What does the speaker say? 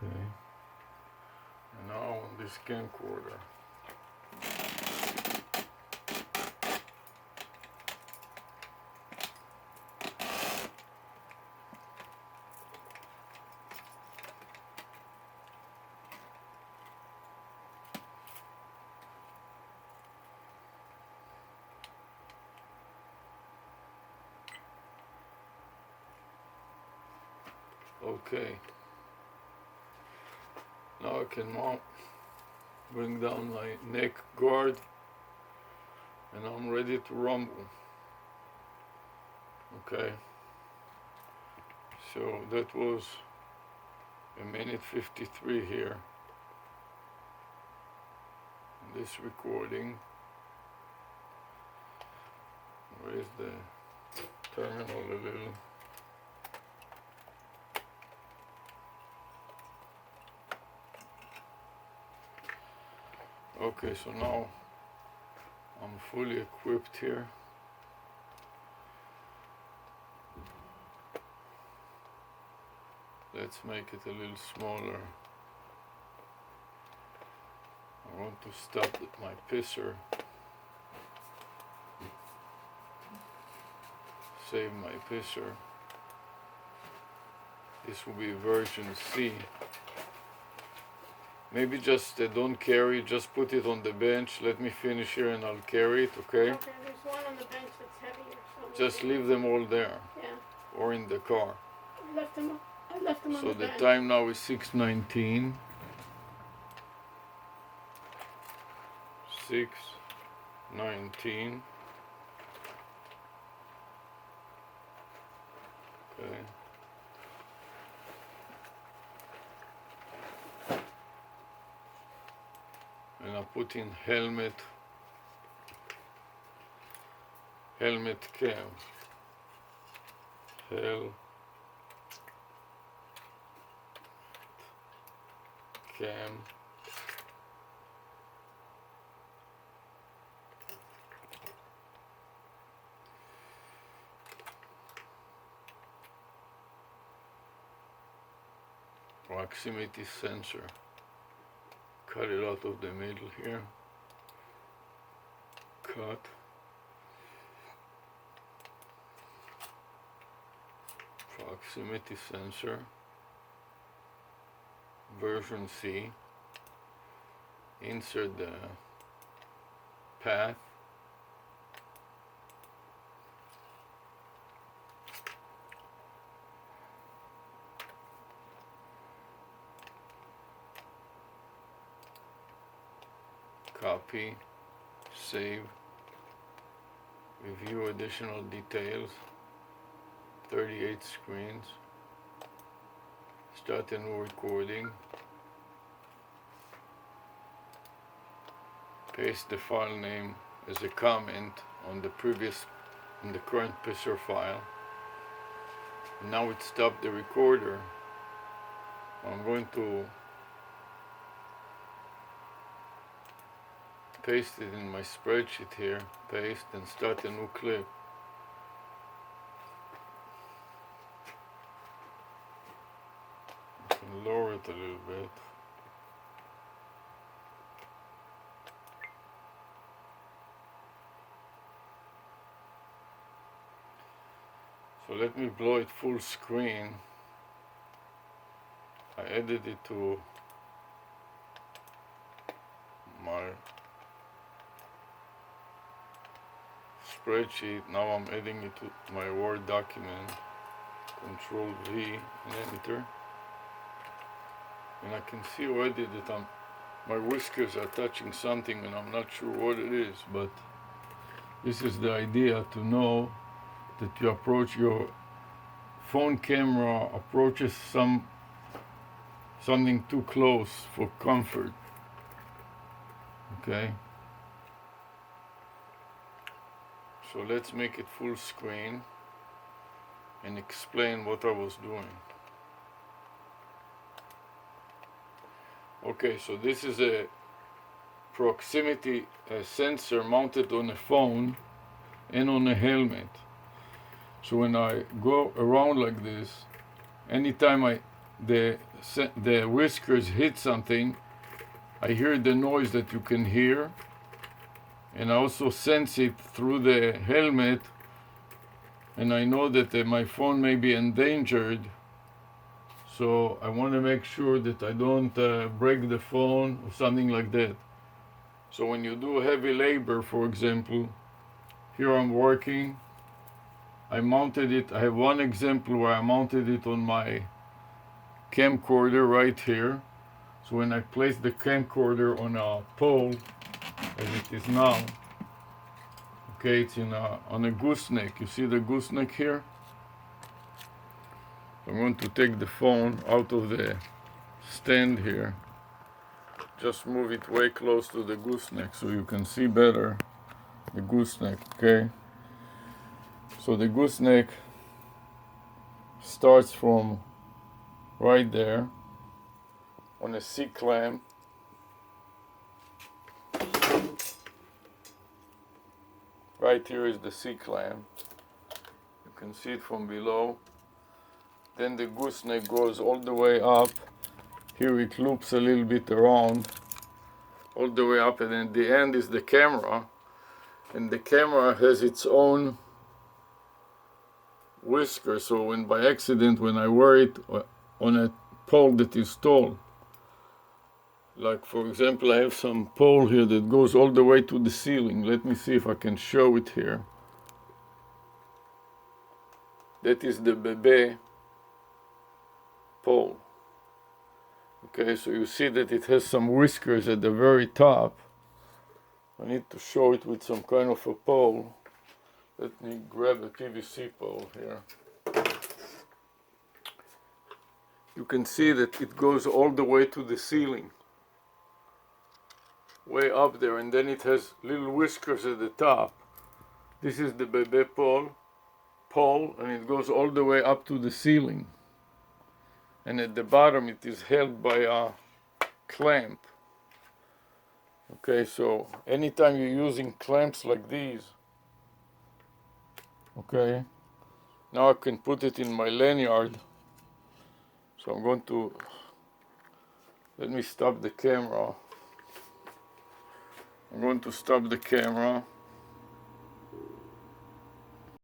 Okay. And now on this camcorder. Okay. Now I can bring down my neck guard and I'm ready to rumble. Okay. So that was a minute 53 here. This recording. Raise the terminal a little. Okay, so now I'm fully equipped here. Let's make it a little smaller. I want to stop my pisser. Save my pisser. This will be version C. Maybe just don't carry, just put it on the bench. Let me finish here and I'll carry it, okay? Okay, there's one on the bench that's heavier. So Just leave them all there. Yeah. Or in the car. I left them on So the the bench. time now is 6:19. 6:19. Okay. And I put in helmet cam. Cam. Proximity sensor. Cut it out of the middle here. Cut. Proximity sensor. Version C. Insert the path. Copy, save, review additional details, 38 screens, start a new recording, paste the file name as a comment on the current pisser file. Now it stopped the recorder. I'm going to paste it in my spreadsheet here, paste and start a new clip. I can lower it a little bit. So let me blow it full screen. I added it to my spreadsheet. Now I'm adding it to my Word document. Control V and enter. And I can see already that my whiskers are touching something and I'm not sure what it is, but this is the idea, to know that you approach your phone camera approaches something too close for comfort. Okay? So let's make it full screen and explain what I was doing. Okay, so this is a proximity sensor mounted on a phone and on a helmet. So when I go around like this, anytime I the whiskers hit something, I hear the noise that you can hear, and I also sense it through the helmet, and I know that my phone may be endangered. So I want to make sure that I don't break the phone or something like that. So when you do heavy labor, for example, here I'm working, I mounted it. I have one example where I mounted it on my camcorder right here. So when I place the camcorder on a pole, as it is now, okay, it's on a gooseneck. You see the gooseneck here? I'm going to take the phone out of the stand here. Just move it way close to the gooseneck so you can see better the gooseneck, okay? So the gooseneck starts from right there on a C-clamp. Right here is the C-clamp. You can see it from below. Then the gooseneck goes all the way up. Here it loops a little bit around, all the way up, and at the end is the camera. And the camera has its own whisker, so when by accident, when I wear it on a pole that is tall, like for example, I have some pole here that goes all the way to the ceiling. Let me see if I can show it here. That is the Bebe pole. Okay, so you see that it has some whiskers at the very top. I need to show it with some kind of a pole. Let me grab a PVC pole here. You can see that it goes all the way to the ceiling, way up there, and then it has little whiskers at the top. This is the Bebe pole, and it goes all the way up to the ceiling. And at the bottom it is held by a clamp. Okay, so anytime you're using clamps like these, okay, now I can put it in my lanyard. So I'm going to, let me stop the camera. I'm going to stop the camera.